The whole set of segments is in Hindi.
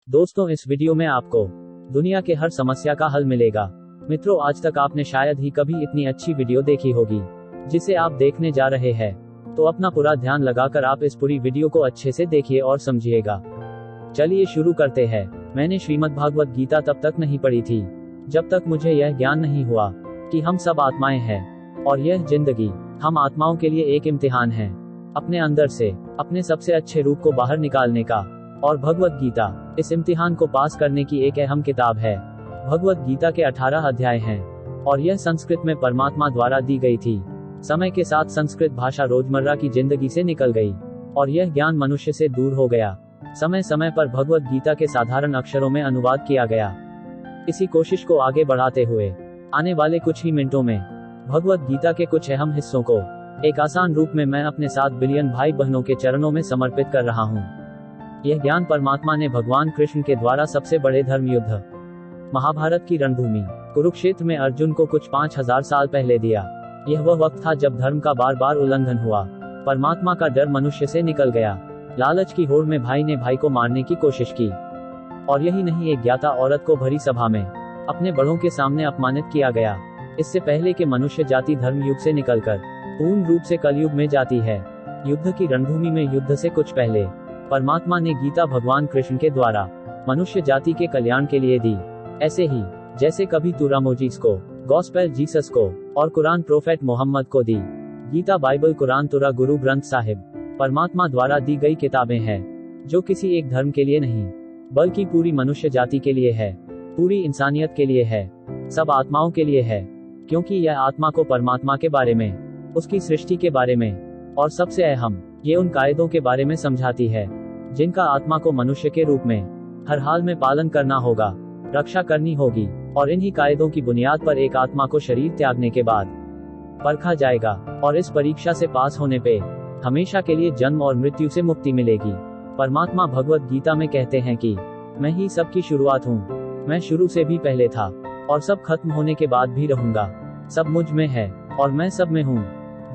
दोस्तों, इस वीडियो में आपको दुनिया के हर समस्या का हल मिलेगा। मित्रों, आज तक आपने शायद ही कभी इतनी अच्छी वीडियो देखी होगी जिसे आप देखने जा रहे हैं। तो अपना पूरा ध्यान लगाकर आप इस पूरी वीडियो को अच्छे से देखिए और समझिएगा। चलिए शुरू करते हैं। मैंने श्रीमद् भागवत गीता तब तक नहीं पढ़ी थी जब तक मुझे यह ज्ञान नहीं हुआ कि हम सब आत्माएं हैं और यह जिंदगी हम आत्माओं के लिए एक इम्तिहान है, अपने अंदर से अपने सबसे अच्छे रूप को बाहर निकालने का। और भगवत गीता इस इम्तिहान को पास करने की एक अहम किताब है। भगवत गीता के 18 अध्याय हैं और यह संस्कृत में परमात्मा द्वारा दी गई थी। समय के साथ संस्कृत भाषा रोजमर्रा की जिंदगी से निकल गई और यह ज्ञान मनुष्य से दूर हो गया। समय समय पर भगवत गीता के साधारण अक्षरों में अनुवाद किया गया। इसी कोशिश को आगे बढ़ाते हुए आने वाले कुछ ही मिनटों में भगवत गीता के कुछ अहम हिस्सों को एक आसान रूप में मैं अपने 7 बिलियन भाई बहनों के चरणों में समर्पित कर रहा हूँ। यह ज्ञान परमात्मा ने भगवान कृष्ण के द्वारा सबसे बड़े धर्म युद्ध महाभारत की रणभूमि कुरुक्षेत्र में अर्जुन को कुछ 5000 साल पहले दिया। यह वह वक्त था जब धर्म का बार बार उल्लंघन हुआ, परमात्मा का डर मनुष्य से निकल गया। लालच की होड़ में भाई ने भाई को मारने की कोशिश की। और यही नहीं, एक ज्ञाता औरत को भरी सभा में अपने बड़ों के सामने अपमानित किया गया। इससे पहले कि मनुष्य जाति धर्म युग से निकलकर पूर्ण रूप से कलयुग में जाती है। युद्ध की रणभूमि में युद्ध से कुछ पहले परमात्मा ने गीता भगवान कृष्ण के द्वारा मनुष्य जाति के कल्याण के लिए दी। ऐसे ही जैसे कभी तूरा मोजिस को, गॉस्पेल जीसस को और कुरान प्रोफेट मोहम्मद को दी। गीता, बाइबल, कुरान, तुरा, गुरु ग्रंथ साहिब परमात्मा द्वारा दी गई किताबें हैं जो किसी एक धर्म के लिए नहीं बल्कि पूरी मनुष्य जाति के लिए है, पूरी इंसानियत के लिए है, सब आत्माओं के लिए है। क्योंकि यह आत्मा को परमात्मा के बारे में, उसकी सृष्टि के बारे में और सबसे अहम ये उन कायदों के बारे में समझाती है जिनका आत्मा को मनुष्य के रूप में हर हाल में पालन करना होगा, रक्षा करनी होगी। और इन्हीं कायदों की बुनियाद पर एक आत्मा को शरीर त्यागने के बाद परखा जाएगा और इस परीक्षा से पास होने पे हमेशा के लिए जन्म और मृत्यु से मुक्ति मिलेगी। परमात्मा भगवत गीता में कहते हैं कि मैं ही सबकी शुरुआत हूँ, मैं शुरू से भी पहले था और सब खत्म होने के बाद भी रहूंगा। सब मुझ में है और मैं सब में हूँ।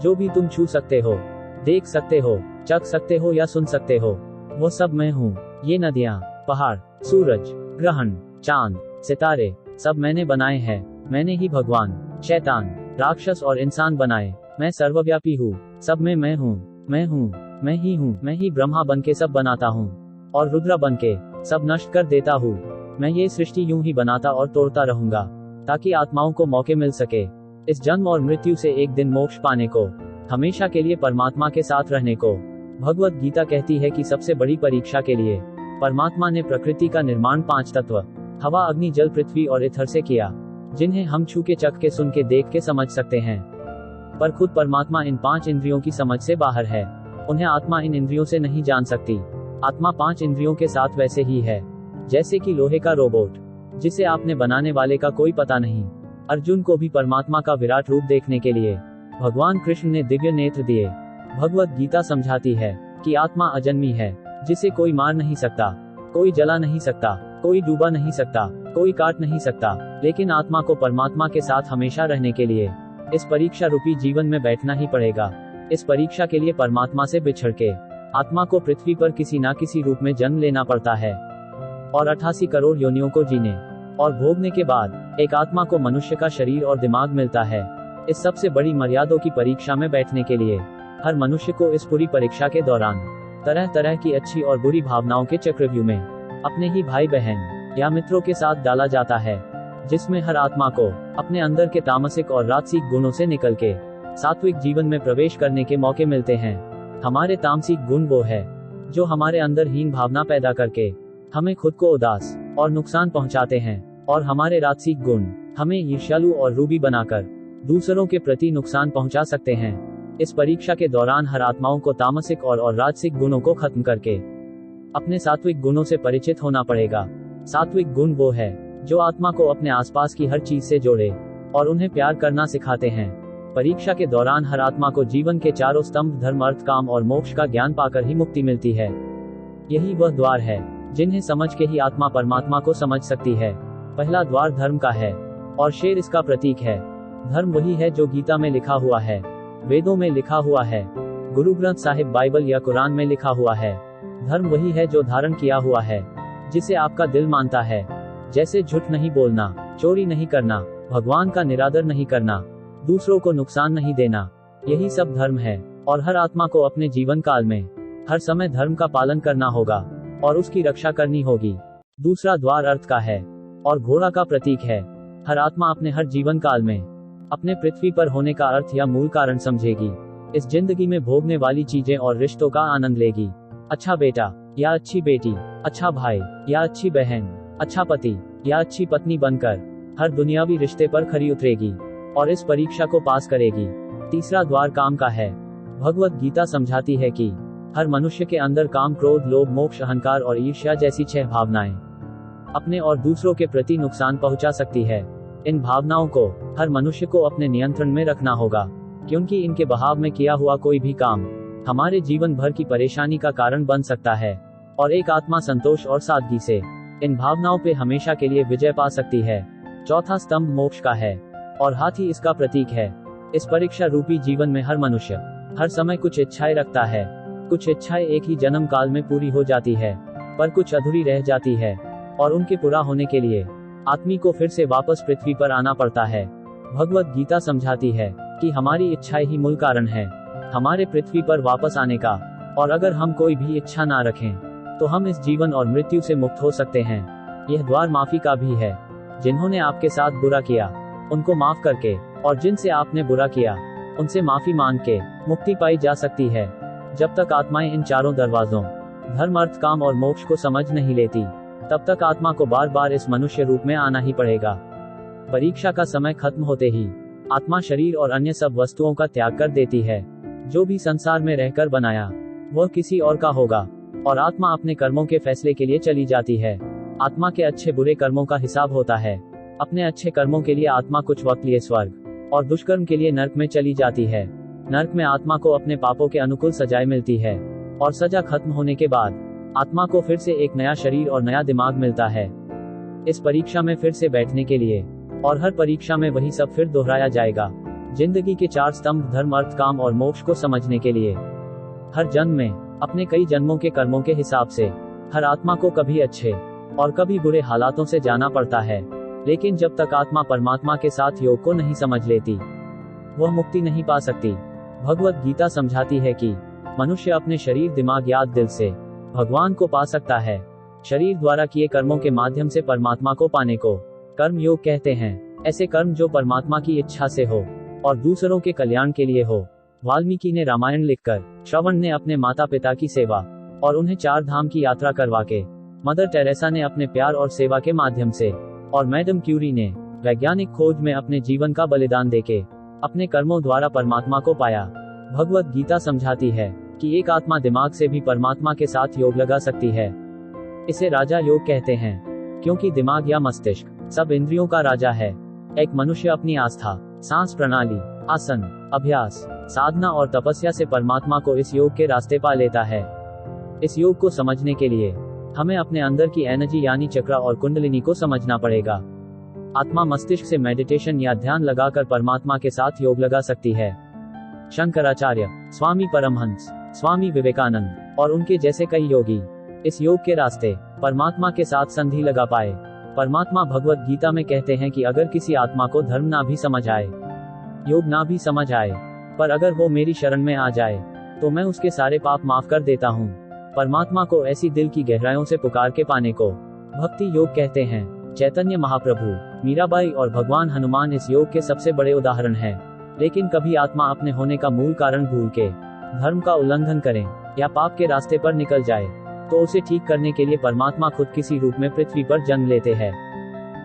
जो भी तुम छू सकते हो, देख सकते हो, चख सकते हो या सुन सकते हो, वो सब मैं हूँ। ये नदियाँ, पहाड़, सूरज, ग्रहण, चांद, सितारे सब मैंने बनाए हैं। मैंने ही भगवान, शैतान, राक्षस और इंसान बनाए। मैं सर्वव्यापी हूँ, सब में मैं हूँ। मैं हूँ, मैं ही हूँ। मैं ही ब्रह्मा बन के सब बनाता हूँ और रुद्र बन के सब नष्ट कर देता हूँ। मैं ये सृष्टि यूं ही बनाता और तोड़ता रहूंगा ताकि आत्माओं को मौके मिल सके इस जन्म और मृत्यु से एक दिन मोक्ष पाने को, हमेशा के लिए परमात्मा के साथ रहने को। भगवत गीता कहती है कि सबसे बड़ी परीक्षा के लिए परमात्मा ने प्रकृति का निर्माण 5 तत्व हवा, अग्नि, जल, पृथ्वी और ईथर से किया, जिन्हें हम छू के, चख के, सुन के, देख के समझ सकते हैं। पर खुद परमात्मा इन 5 इंद्रियों की समझ से बाहर है। उन्हें आत्मा इन इंद्रियों से नहीं जान सकती। आत्मा 5 इंद्रियों के साथ वैसे ही है जैसे कि लोहे का रोबोट जिसे आपने बनाने वाले का कोई पता नहीं। अर्जुन को भी परमात्मा का विराट रूप देखने के लिए भगवान कृष्ण ने दिव्य नेत्र दिए। भगवत गीता समझाती है कि आत्मा अजन्मी है, जिसे कोई मार नहीं सकता, कोई जला नहीं सकता, कोई डूबा नहीं सकता, कोई काट नहीं सकता। लेकिन आत्मा को परमात्मा के साथ हमेशा रहने के लिए इस परीक्षा रूपी जीवन में बैठना ही पड़ेगा। इस परीक्षा के लिए परमात्मा से बिछड़ के आत्मा को पृथ्वी पर किसी न किसी रूप में जन्म लेना पड़ता है और 88 करोड़ योनियों को जीने और भोगने के बाद एक आत्मा को मनुष्य का शरीर और दिमाग मिलता है। इस सबसे बड़ी मर्यादों की परीक्षा में बैठने के लिए हर मनुष्य को इस पूरी परीक्षा के दौरान तरह तरह की अच्छी और बुरी भावनाओं के चक्रव्यूह में अपने ही भाई बहन या मित्रों के साथ डाला जाता है, जिसमें हर आत्मा को अपने अंदर के तामसिक और राजसिक गुणों से निकल के सात्विक जीवन में प्रवेश करने के मौके मिलते हैं। हमारे तामसिक गुण वो है जो हमारे अंदर हीन भावना पैदा करके हमें खुद को उदास और नुकसान पहुंचाते हैं, और हमारे राजसिक गुण हमें ईर्ष्यालु और रूबी बनाकर दूसरों के प्रति नुकसान पहुंचा सकते हैं। इस परीक्षा के दौरान हर आत्माओं को तामसिक और राजसिक गुणों को खत्म करके अपने सात्विक गुणों से परिचित होना पड़ेगा। सात्विक गुण वो है जो आत्मा को अपने आसपास की हर चीज से जोड़े और उन्हें प्यार करना सिखाते हैं। परीक्षा के दौरान हर आत्मा को जीवन के चारों स्तंभ धर्म, अर्थ, काम और मोक्ष का ज्ञान पाकर ही मुक्ति मिलती है। यही वह द्वार है जिन्हें समझ के ही आत्मा परमात्मा को समझ सकती है। पहला द्वार धर्म का है और शेर इसका प्रतीक है। धर्म वही है जो गीता में लिखा हुआ है, वेदों में लिखा हुआ है, गुरु ग्रंथ साहिब, बाइबल या कुरान में लिखा हुआ है। धर्म वही है जो धारण किया हुआ है। जिसे आपका दिल मानता है, जैसे झूठ नहीं बोलना, चोरी नहीं करना, भगवान का निरादर नहीं करना, दूसरों को नुकसान नहीं देना। यही सब धर्म है। और हर आत्मा को अपने जीवन काल में हर समय धर्म का पालन करना होगा और उसकी रक्षा करनी होगी। दूसरा द्वार अर्थ का है और घोड़ा का प्रतीक है। हर आत्मा अपने हर जीवन काल में अपने पृथ्वी पर होने का अर्थ या मूल कारण समझेगी। इस जिंदगी में भोगने वाली चीजें और रिश्तों का आनंद लेगी। अच्छा बेटा या अच्छी बेटी, अच्छा भाई या अच्छी बहन, अच्छा पति या अच्छी पत्नी बनकर हर दुनियावी रिश्ते पर खरी उतरेगी और इस परीक्षा को पास करेगी। तीसरा द्वार काम का है। भगवत गीता समझाती है कि हर मनुष्य के अंदर काम, क्रोध, लोभ, मोक्ष, अहंकार और ईर्ष्या जैसी 6 भावनाएं अपने और दूसरों के प्रति नुकसान पहुंचा सकती है। इन भावनाओं को हर मनुष्य को अपने नियंत्रण में रखना होगा, क्योंकि इनके बहाव में किया हुआ कोई भी काम हमारे जीवन भर की परेशानी का कारण बन सकता है। और एक आत्मा संतोष और सादगी से इन भावनाओं पे हमेशा के लिए विजय पा सकती है। चौथा स्तंभ मोक्ष का है और हाथी इसका प्रतीक है। इस परीक्षा रूपी जीवन में हर मनुष्य हर समय कुछ इच्छाएं रखता है। कुछ इच्छाएं एक ही जन्म काल में पूरी हो जाती है, पर कुछ अधूरी रह जाती है और उनके पूरा होने के लिए आदमी को फिर से वापस पृथ्वी पर आना पड़ता है। भगवत गीता समझाती है कि हमारी इच्छाएं ही मूल कारण है हमारे पृथ्वी पर वापस आने का, और अगर हम कोई भी इच्छा ना रखें तो हम इस जीवन और मृत्यु से मुक्त हो सकते हैं। यह द्वार माफी का भी है। जिन्होंने आपके साथ बुरा किया उनको माफ करके और जिनसे आपने बुरा किया उनसे माफी मांग के मुक्ति पाई जा सकती है। जब तक आत्माएं इन चारों दरवाजों धर्म, अर्थ, काम और मोक्ष को समझ नहीं लेती, तब तक आत्मा को बार बार इस मनुष्य रूप में आना ही पड़ेगा। परीक्षा का समय खत्म होते ही आत्मा शरीर और अन्य सब वस्तुओं का त्याग कर देती है। जो भी संसार में रहकर बनाया वह किसी और का होगा और आत्मा अपने कर्मों के फैसले के लिए चली जाती है। आत्मा के अच्छे बुरे कर्मों का हिसाब होता है। अपने अच्छे कर्मों के लिए आत्मा कुछ वक्त लिए स्वर्ग और दुष्कर्म के लिए नरक में चली जाती है। नरक में आत्मा को अपने पापों के अनुकूल सजाएं मिलती है और सजा खत्म होने के बाद आत्मा को फिर से एक नया शरीर और नया दिमाग मिलता है इस परीक्षा में फिर से बैठने के लिए। और हर परीक्षा में वही सब फिर दोहराया जाएगा। जिंदगी के 4 स्तंभ धर्म, अर्थ, काम और मोक्ष को समझने के लिए हर जन्म में अपने कई जन्मों के कर्मों के हिसाब से हर आत्मा को कभी अच्छे और कभी बुरे हालातों से जाना पड़ता है। लेकिन जब तक आत्मा परमात्मा के साथ योग को नहीं समझ लेती, वह मुक्ति नहीं पा सकती। भगवत गीता समझाती है कि मनुष्य अपने शरीर, दिमाग, याद, दिल से भगवान को पा सकता है। शरीर द्वारा किए कर्मों के माध्यम से परमात्मा को पाने को कर्म योग कहते हैं। ऐसे कर्म जो परमात्मा की इच्छा से हो और दूसरों के कल्याण के लिए हो। वाल्मीकि ने रामायण लिखकर, श्रवण ने अपने माता पिता की सेवा और उन्हें 4 धाम की यात्रा करवा के, मदर टेरेसा ने अपने प्यार और सेवा के माध्यम से, और मैडम क्यूरी ने वैज्ञानिक खोज में अपने जीवन का बलिदान देके अपने कर्मों द्वारा परमात्मा को पाया। भगवत गीता समझाती है कि एक आत्मा दिमाग से भी परमात्मा के साथ योग लगा सकती है। इसे राजा योग कहते हैं, क्योंकि दिमाग या मस्तिष्क सब इंद्रियों का राजा है। एक मनुष्य अपनी आस्था, सांस प्रणाली, आसन, अभ्यास, साधना और तपस्या से परमात्मा को इस योग के रास्ते पा लेता है। इस योग को समझने के लिए हमें अपने अंदर की एनर्जी यानी चक्र और कुंडलिनी को समझना पड़ेगा। आत्मा मस्तिष्क से मेडिटेशन या ध्यान लगाकर परमात्मा के साथ योग लगा सकती है। शंकराचार्य, स्वामी परमहंस, स्वामी विवेकानंद और उनके जैसे कई योगी इस योग के रास्ते परमात्मा के साथ संधि लगा पाए। परमात्मा भगवत गीता में कहते हैं कि अगर किसी आत्मा को धर्म ना भी समझ आए, योग ना भी समझ आए, पर अगर वो मेरी शरण में आ जाए तो मैं उसके सारे पाप माफ कर देता हूँ। परमात्मा को ऐसी दिल की गहराइयों से पुकार के पाने को भक्ति योग कहते हैं। चैतन्य महाप्रभु, मीराबाई और भगवान हनुमान इस योग के सबसे बड़े उदाहरण हैं। लेकिन कभी आत्मा अपने होने का मूल कारण भूल के धर्म का उल्लंघन करें या पाप के रास्ते पर निकल जाए, तो उसे ठीक करने के लिए परमात्मा खुद किसी रूप में पृथ्वी पर जन्म लेते हैं।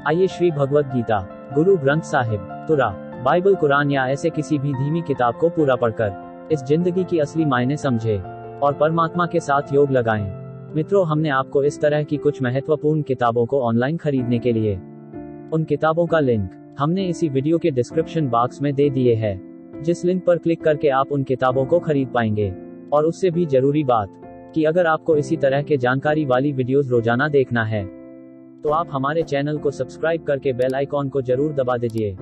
आइए श्री भगवत गीता, गुरु ग्रंथ साहिब, तुरा, बाइबल, कुरान या ऐसे किसी भी धीमी किताब को पूरा पढ़कर इस जिंदगी की असली मायने समझे और परमात्मा के साथ योग लगाएं। मित्रों, हमने आपको इस तरह की कुछ महत्वपूर्ण किताबों को ऑनलाइन खरीदने के लिए उन किताबों का लिंक हमने इसी वीडियो के डिस्क्रिप्शन बॉक्स में दे दिए हैं, जिस लिंक पर क्लिक करके आप उन किताबों को खरीद पाएंगे। और उससे भी जरूरी बात कि अगर आपको इसी तरह के जानकारी वाली वीडियोस रोजाना देखना है तो आप हमारे चैनल को सब्सक्राइब करके बेल आइकॉन को जरूर दबा दीजिए,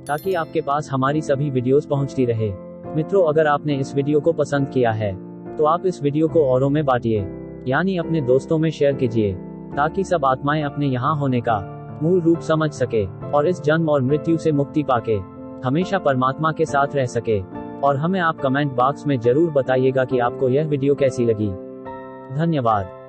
ताकि आपके पास हमारी सभी वीडियोस पहुंचती रहे। मित्रों, अगर आपने इस वीडियो को पसंद किया है तो आप इस वीडियो को औरों में बांटिए, यानी अपने दोस्तों में शेयर कीजिए ताकि सब आत्माएं अपने यहाँ होने का मूल रूप समझ सके और इस जन्म और मृत्यु से मुक्ति पाके हमेशा परमात्मा के साथ रह सके। और हमें आप कमेंट बॉक्स में जरूर बताइएगा कि आपको यह वीडियो कैसी लगी। धन्यवाद।